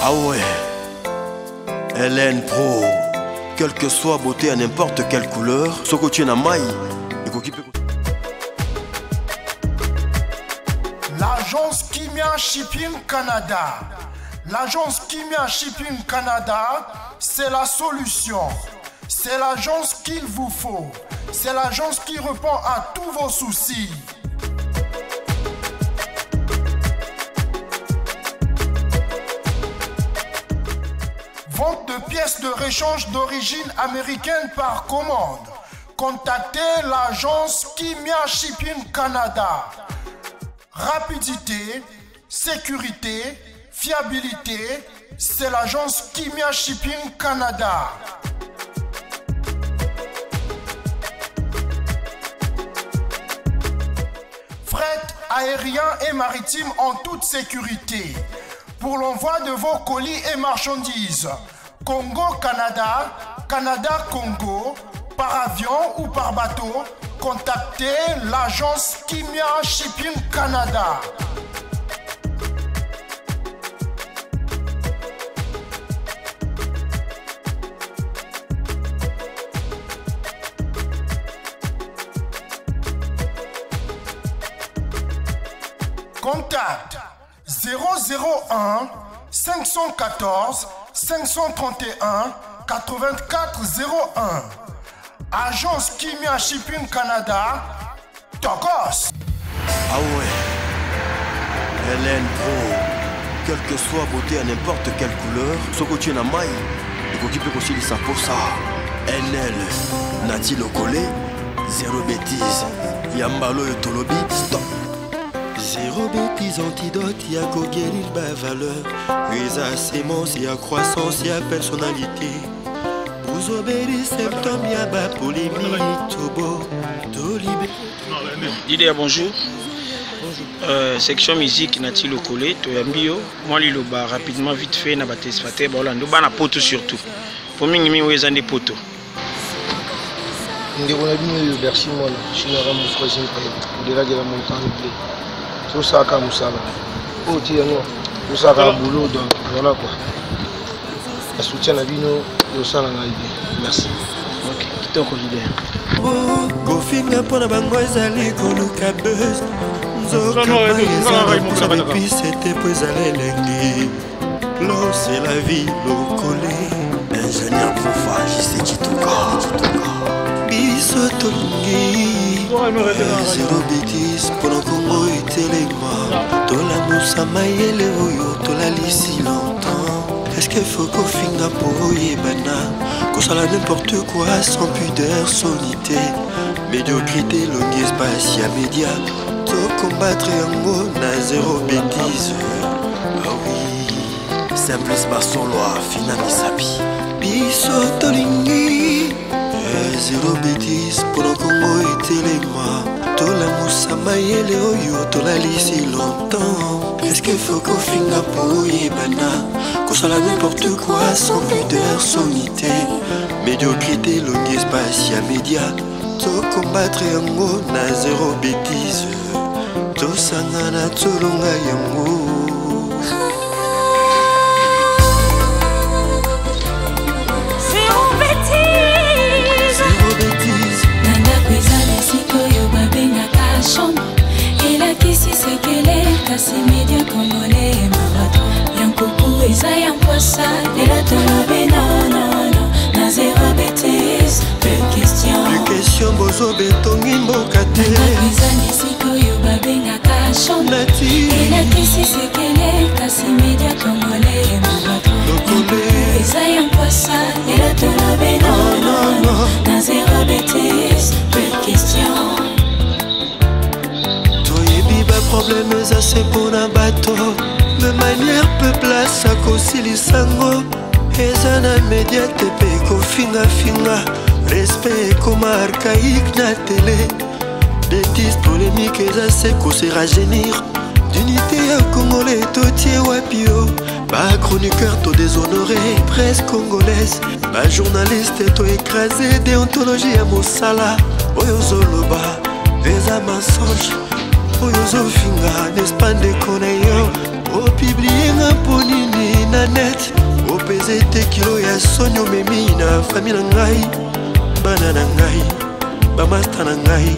Ah ouais, LN Pro, quelle que soit beauté à n'importe quelle couleur, ce que tu es en maille, l'agence Kimia Shipping Canada. L'agence Kimia Shipping Canada, c'est la solution. C'est l'agence qu'il vous faut. C'est l'agence qui répond à tous vos soucis. Vente de pièces de réchange d'origine américaine par commande. Contactez l'agence Kimia Shipping Canada. Rapidité, sécurité, fiabilité, c'est l'agence Kimia Shipping Canada. Fret aérien et maritime en toute sécurité. Pour l'envoi de vos colis et marchandises, Congo-Canada, Canada-Congo, par avion ou par bateau, contactez l'agence Kimia Shipping Canada. Contact 001 514 531 8401. Agence Kimia Shipping Canada, Tokos. Ah ouais, LN Pro, quelle que soit beauté à n'importe quelle couleur, ce que tu es en maille, il faut qu'il peut aussi ça pour ça. NL, Nati Lokole, zéro bêtise, Yambalo et Tolobi, stop. Zéro bêtise, antidote, y'a qu'au guérir ma valeur. Risa, sémence, y'a croissance, y'a personnalité. Vous obéissez, septembre, y'a bas polémique, tobo, dolibé. Didier, bonjour. Section musique, Nati Lokole, Toyambio. Moi, Liloba, rapidement, vite fait, na baté sfaté, Bolando, bana poto surtout. Pour moi, il y a des potos. Je suis Bercy, je suis là, de la montagne. Tout ça comme ça. Oh, tiens, tout ça comme boulot, donc voilà quoi. Le soutien à Bino, tout ça, merci. Ok, tout est oh, Gofinga pour la bango, ezali koluka buzz. Nzoka baïza, et puis c'était pour Zalengi. L'eau, c'est la vie, l'eau collée. Ingénieur Profa, JC Chituka. Biso tolingi, zéro bêtise, pour le Congo et Téléma. Tola Moussa Mayele Oyo, tola lisi longtemps. Est-ce qu'il faut qu'on finga pour Yébana? Qu'on soit là n'importe quoi, sans pudeur, sonité. Médiocrité, longue espace, y'a média. To combattre en mot, na zéro bêtise. Ah oui, simplice Basoloa, fina misabi. Biso tolingi, zéro bêtise, pour le Congo et Téléma. Tola Moussa Mayele Oyo, tola lisi longtemps. Est-ce qu'il faut qu'on finga pour Yébana? Qu'on soit là n'importe quoi, sans pudeur, sommité. Médiocrité, longue espace, y'a média. To combattre en mot, na zéro bêtise. To sangana, to longa yango. Kasi media congolais marathon Yankuku eza yamposa Lelo tolobe non non non Na zéro bêtise Plus question bozo betongi mbokate Eza nisiko yo babengaka Nati Elakisi sekele Kasi media congolais marathon Yankuku eza yamposa Lelo tolobe non non non Na zéro bêtise Plus question problème assez pour un bateau de manière peu place à Kosilisango Ezana médiate peko finga finga respect comme archaïque na télé bêtises polémiques assez qu'on rajeunir d'unité à Congolais totier wapio Ba chroniqueur to déshonoré, presse congolaise. Ba journaliste to écrasé, déontologie à Mosala. Oyozo loba, eza mensonge. Oyozo finga, n'est-ce pas déconner yo. O publier un ponini na net. pesa ete kilo ya soni omemi na fami na ngai bana na ngai bamasta na ngai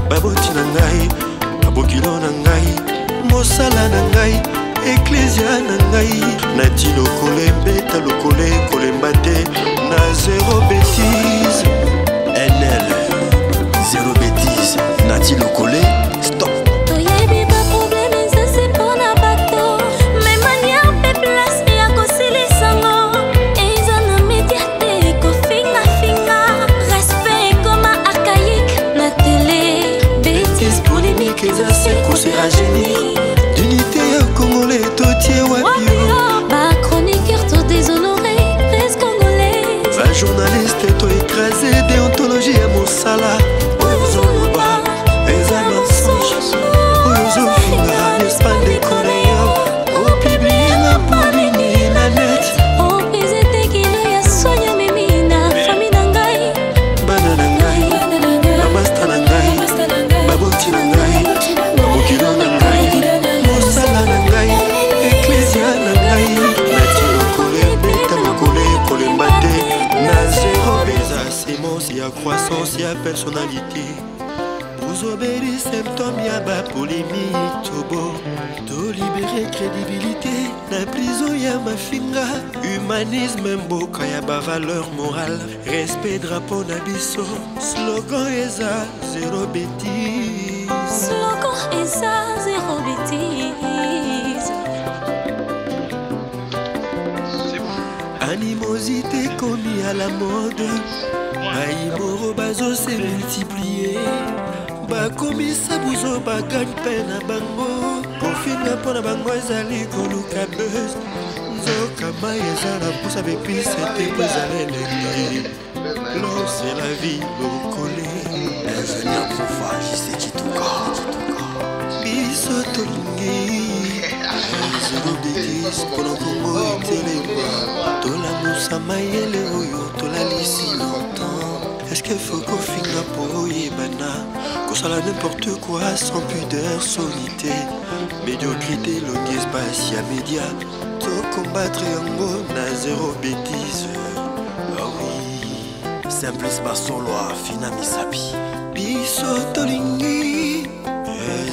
baboti na ngai babokilo na ngai mosala na ngai eklesia na ngai nati lokole mbeta lokole kolemba te na zéro bêtise NL zéro bêtise nati lokole stop. Toyebi pas problème ça c'est pour na bateau mais manière pe place et à kosili sango et ça na médiaté ko finga finga respect comme archaïque na télé bêtise polémique et ça c'est conseil à génie d'unité ya congolais totie wapio ba chroniqueur to déshonoré presse congolais va journaliste to écrasé déontologie ya mosala ozoloba eza mensonge ozofinga n'espagne de coréen opiblie na polini na net opesete kilo ya sonya memi na fami na ngai bana na ngai babasta na ngai baboti na ngai babokilo na ngai mosala na ngai eklesia na ngai nati lokole beta lokole kolemba te na zéro beza semence ya croissance ya personnalité bozobeli symptôme ya bapolémie tobo tolibere crédibilité na prison ya mafinga humanisme mboka ya bavaleur morale respect drapeau na biso slogan eza zéro bêtise slogan eza zéro bêtise animosité commis à la mode baimoro bazose multiplier bakomisa buzo bagagne mpe na bango kofinga mpo na bango ezali koluka bus nzoka mai eza na pusa bepise te po ezala elenge l'or c'est la vie lokole ingénieur prophage sekituka biso tolingi zéro bêtise mpona kongo etelema tolamusa mayele oyo tolalisi longtemps est-ce qu'il faut kofinga po oyebana kosala n'importe quoi sans pudeur solité médiocrité longue espace ya média tocombattre yango na zéro bêtise ah oui simplice basoloa fina misapi biso tolingi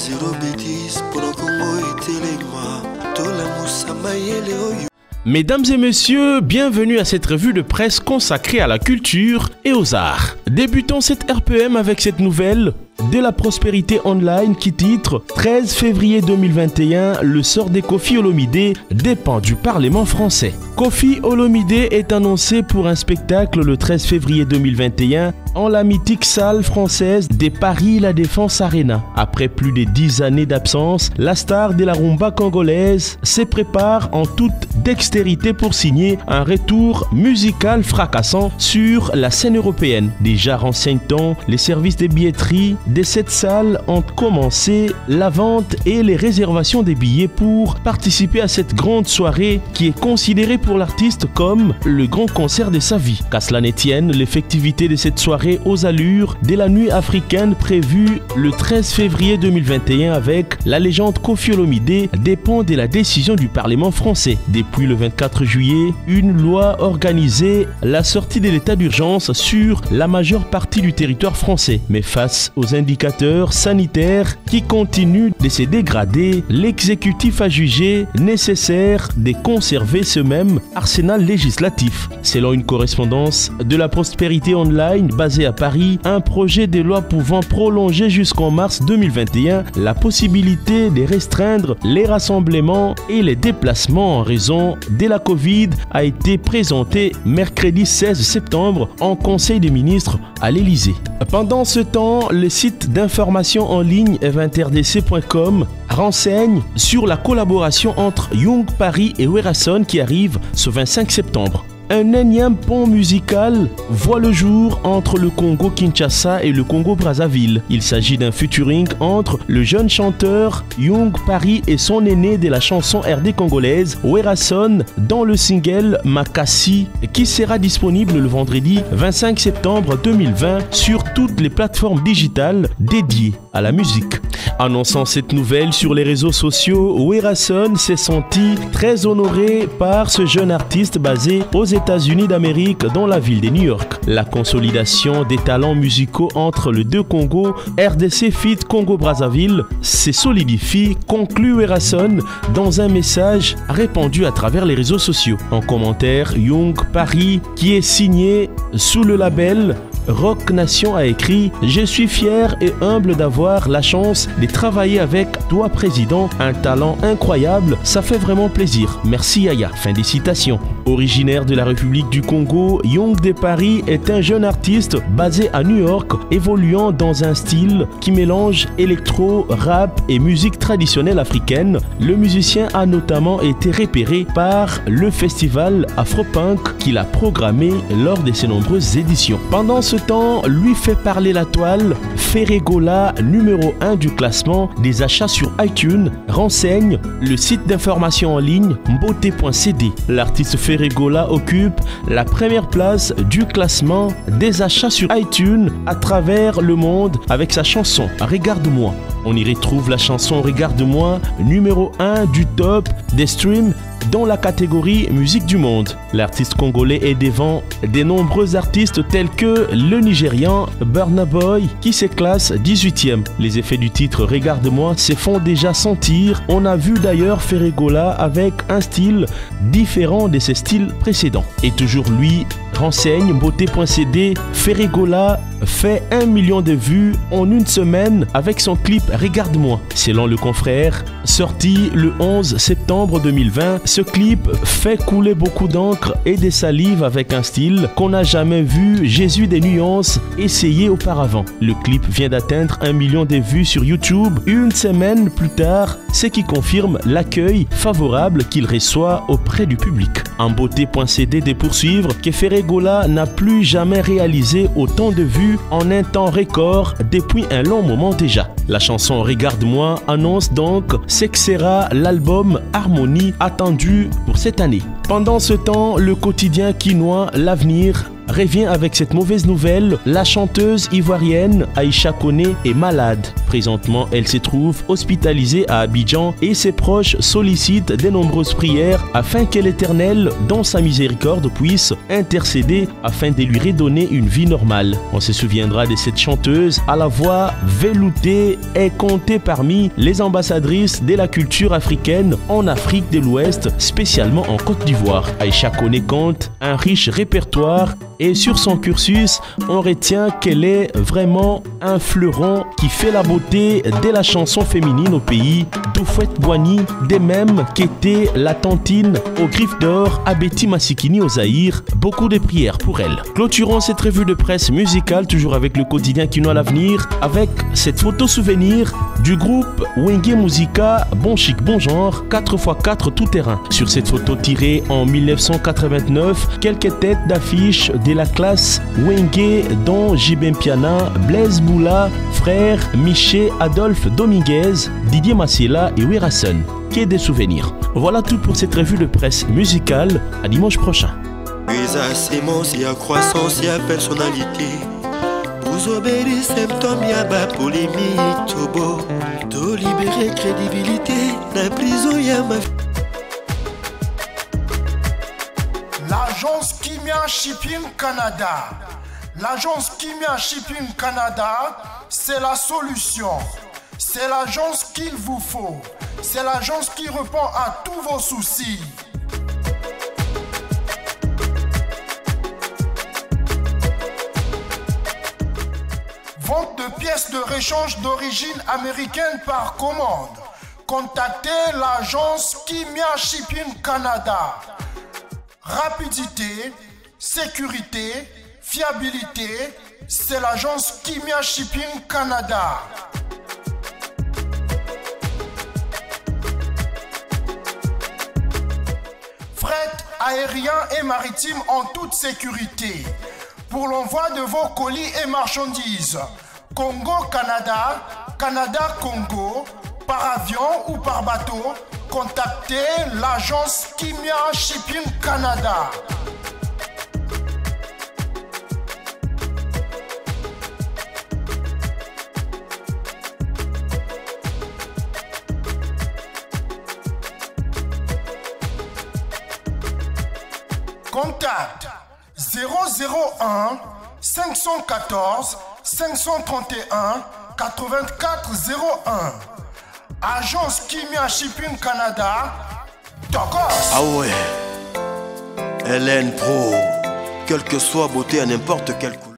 zéro bêtise mpona kongo etelema tolamusa mayele oyo. Mesdames et messieurs, bienvenue à cette revue de presse consacrée à la culture et aux arts. Débutons cette RPM avec cette nouvelle de la prospérité online qui titre 13 février 2021, le sort de Koffi Olomidé dépend du Parlement français. Koffi Olomidé est annoncé pour un spectacle le 13 février 2021 en la mythique salle française des Paris La Défense Arena. Après plus de 10 années d'absence, la star de la rumba congolaise se prépare en toute dextérité pour signer un retour musical fracassant sur la scène européenne. Déjà renseignant, les services de billetterie de cette salle ont commencé la vente et les réservations des billets pour participer à cette grande soirée qui est considérée pour l'artiste comme le grand concert de sa vie. Qu'à cela ne tienne, l'effectivité de cette soirée aux allures de la nuit africaine prévue le 13 février 2021 avec la légende Koffi Olomidé dépend de la décision du Parlement français. Depuis le 24 juillet, une loi organisait la sortie de l'état d'urgence sur la majeure partie du territoire français. Mais face aux indicateurs sanitaires qui continuent de se dégrader, l'exécutif a jugé nécessaire de conserver ce même arsenal législatif. Selon une correspondance de la prospérité online basée à Paris, un projet de loi pouvant prolonger jusqu'en mars 2021 la possibilité de restreindre les rassemblements et les déplacements en raison de la Covid a été présenté mercredi 16 septembre en Conseil des ministres à l'Élysée. Pendant ce temps, le site d'information en ligne eventrdc.com renseigne sur la collaboration entre Young Paris et Werason qui arrive ce 25 septembre. Un énième pont musical voit le jour entre le Congo-Kinshasa et le Congo-Brazzaville. Il s'agit d'un featuring entre le jeune chanteur Young Paris et son aîné de la chanson RD congolaise, Werason, dans le single Makasi, qui sera disponible le vendredi 25 septembre 2020 sur toutes les plateformes digitales dédiées. à la musique. Annonçant cette nouvelle sur les réseaux sociaux, Werason s'est senti très honoré par ce jeune artiste basé aux États-Unis d'Amérique dans la ville de New York. La consolidation des talents musicaux entre les deux Congos, RDC fit Congo-Brazzaville, se solidifie, conclut Werason dans un message répandu à travers les réseaux sociaux. En commentaire, Young Paris, qui est signé sous le label Rock Nation, a écrit « Je suis fier et humble d'avoir la chance de travailler avec toi, président. Un talent incroyable, ça fait vraiment plaisir. Merci Yaya. » Fin des citations. Originaire de la République du Congo, Young de Paris est un jeune artiste basé à New York, évoluant dans un style qui mélange électro, rap et musique traditionnelle africaine. Le musicien a notamment été repéré par le festival Afropunk qu'il a programmé lors de ses nombreuses éditions. Pendant ce temps, lui fait parler la toile. Ferregola, numéro 1 du classement des achats sur iTunes, renseigne le site d'information en ligne mbote.cd. L'artiste Ferregola occupe la première place du classement des achats sur iTunes à travers le monde avec sa chanson Regarde-moi. On y retrouve la chanson Regarde-moi, numéro 1 du top des streams dans la catégorie musique du monde. L'artiste congolais est devant de nombreux artistes tels que le Nigérian Burna Boy qui se classe 18e. Les effets du titre Regarde-moi se font déjà sentir. On a vu d'ailleurs Ferregola avec un style différent de ses styles précédents. Et toujours lui renseigne mbote.cd, Ferregola fait 1 million de vues en une semaine avec son clip Regarde-moi. Selon le confrère, sorti le 11 septembre 2020, ce clip fait couler beaucoup d'encre et de salive avec un style qu'on n'a jamais vu Jésus des nuances essayer auparavant. Le clip vient d'atteindre 1 million de vues sur YouTube une semaine plus tard, ce qui confirme l'accueil favorable qu'il reçoit auprès du public. Mbote.cd de poursuivre que Ferregola n'a plus jamais réalisé autant de vues en un temps record depuis un long moment déjà. La chanson Regarde-moi annonce donc ce que sera l'album Harmonie attendu pour cette année. Pendant ce temps, le quotidien quinois L'Avenir revient avec cette mauvaise nouvelle. La chanteuse ivoirienne Aïcha Koné est malade. Présentement, elle se trouve hospitalisée à Abidjan et ses proches sollicitent de nombreuses prières afin que l'Éternel, dans sa miséricorde, puisse intercéder afin de lui redonner une vie normale. On se souviendra de cette chanteuse à la voix veloutée et comptée parmi les ambassadrices de la culture africaine en Afrique de l'Ouest, spécialement en Côte d'Ivoire. Aïcha Koné compte un riche répertoire et sur son cursus, on retient qu'elle est vraiment un fleuron qui fait la beauté de la chanson féminine au pays. Doufouette Boigny, de même qu'était la tantine aux griffes d'or à Betty Massikini au Zaïre. Beaucoup de prières pour elle. Clôturons cette revue de presse musicale, toujours avec le quotidien Quinois L'Avenir, avec cette photo souvenir du groupe Wenge Musica, Bon Chic Bon Genre, 4x4 tout terrain. Sur cette photo tirée en 1989, quelques têtes d'affiches de la classe Wenge dont Jibem Piana, Blaise Boula, frère Miché, Adolphe Dominguez, Didier Massila et Werason. Que des souvenirs. Voilà tout pour cette revue de presse musicale. À dimanche prochain. Puis à sémence, il y a croissance, il y a personnalité. Vous obéissez symptômes, il y a bas polémique. Tout beau, tout libérer crédibilité. La prison, il y a ma... L'agence Kimia Shipping Canada. L'agence Kimia Shipping Canada, c'est la solution. C'est l'agence qu'il vous faut. C'est l'agence qui répond à tous vos soucis. Vente de pièces de rechange d'origine américaine par commande. Contactez l'agence Kimia Shipping Canada. Rapidité, sécurité, fiabilité, c'est l'agence Kimia Shipping Canada. Fret aérien et maritime en toute sécurité. Pour l'envoi de vos colis et marchandises, Congo-Canada, Canada-Congo, par avion ou par bateau, contactez l'agence Kimia Shipping Canada. Contact 001 514 531 8401. Agence Kimia Shipping Canada. D'accord. Ah ouais. LN Pro. Quelle que soit beauté à n'importe quelle couleur.